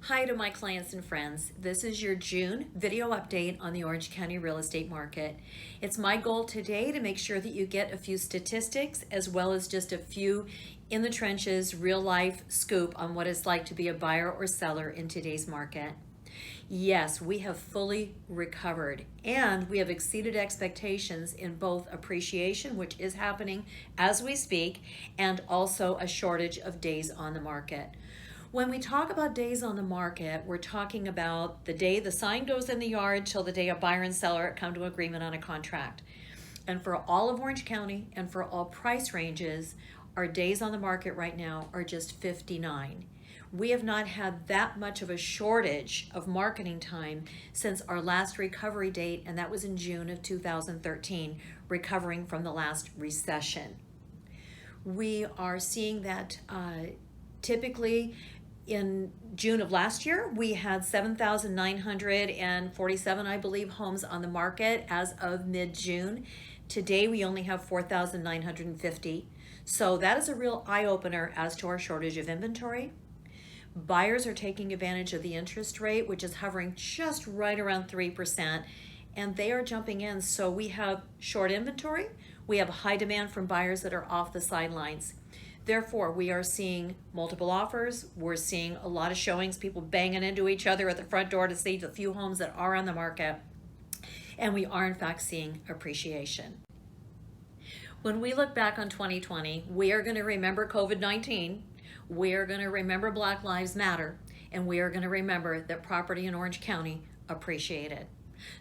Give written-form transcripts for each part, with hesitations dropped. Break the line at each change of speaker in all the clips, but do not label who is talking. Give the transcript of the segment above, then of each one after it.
Hi to my clients and friends. This is your June video update on the Orange County real estate market. It's my goal today to make sure that you get a few statistics as well as just a few in the trenches, real life scoop on what it's like to be a buyer or seller in today's market. Yes, we have fully recovered and we have exceeded expectations in both appreciation, which is happening as we speak, and also a shortage of days on the market. When we talk about days on the market, we're talking about the day the sign goes in the yard till the day a buyer and seller come to agreement on a contract. And for all of Orange County and for all price ranges, our days on the market right now are just 59. We have not had that much of a shortage of marketing time since our last recovery date, and that was in June of 2013, recovering from the last recession. We are seeing that typically in June of last year, we had 7,947, I believe, homes on the market as of mid-June. Today, we only have 4,950. So that is a real eye-opener as to our shortage of inventory. Buyers are taking advantage of the interest rate, which is hovering just right around 3%, and they are jumping in. So we have short inventory. We have high demand from buyers that are off the sidelines. Therefore, we are seeing multiple offers. We're seeing a lot of showings, people banging into each other at the front door to see the few homes that are on the market. And we are, in fact, seeing appreciation. When we look back on 2020, we are going to remember COVID-19. We are going to remember Black Lives Matter. And we are going to remember that property in Orange County appreciated.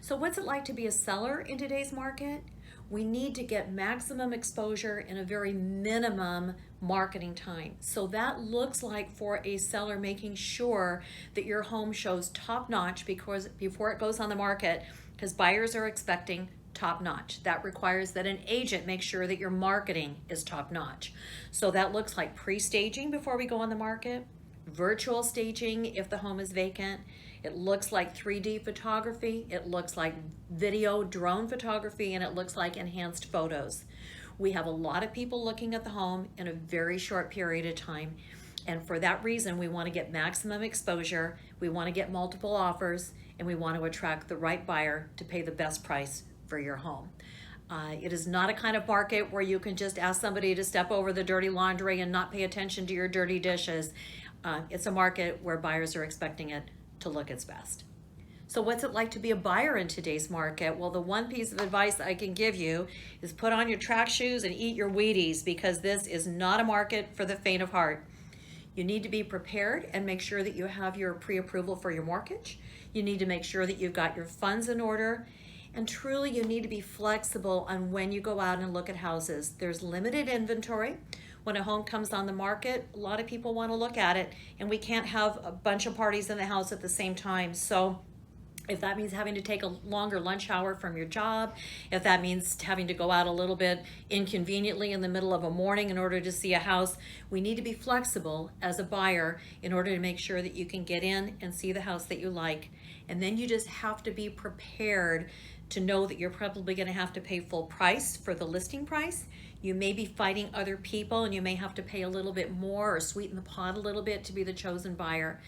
So what's it like to be a seller in today's market? We need to get maximum exposure in a very minimum marketing time. So that looks like for a seller making sure that your home shows top notch because before it goes on the market, because buyers are expecting top notch. That requires that an agent make sure that your marketing is top notch. So that looks like pre-staging before we go on the market, virtual staging if the home is vacant. It looks like 3D photography, it looks like video drone photography, and it looks like enhanced photos. We have a lot of people looking at the home in a very short period of time. And for that reason, we want to get maximum exposure, we want to get multiple offers, and we want to attract the right buyer to pay the best price for your home. It is not a kind of market where you can just ask somebody to step over the dirty laundry and not pay attention to your dirty dishes. It's a market where buyers are expecting it to look its best. So what's it like to be a buyer in today's market? Well, the one piece of advice I can give you is put on your track shoes and eat your Wheaties, because this is not a market for the faint of heart. You need to be prepared and make sure that you have your pre-approval for your mortgage. You need to make sure that you've got your funds in order. And truly, you need to be flexible on when you go out and look at houses. There's limited inventory. When a home comes on the market, a lot of people want to look at it, and we can't have a bunch of parties in the house at the same time. So if that means having to take a longer lunch hour from your job, if that means having to go out a little bit inconveniently in the middle of a morning in order to see a house, we need to be flexible as a buyer in order to make sure that you can get in and see the house that you like. And then you just have to be prepared to know that you're probably going to have to pay full price for the listing price. You may be fighting other people and you may have to pay a little bit more or sweeten the pot a little bit to be the chosen buyer.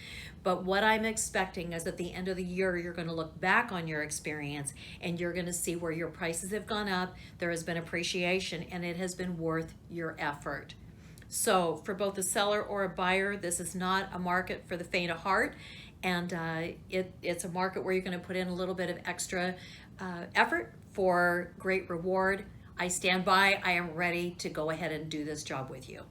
But what I'm expecting is at the end of the year, you're going to look back on your experience and you're going to see where your prices have gone up, there has been appreciation, and it has been worth your effort. So for both a seller or a buyer, this is not a market for the faint of heart. And it's a market where you're going to put in a little bit of extra effort for great reward. I stand by. I am ready to go ahead and do this job with you.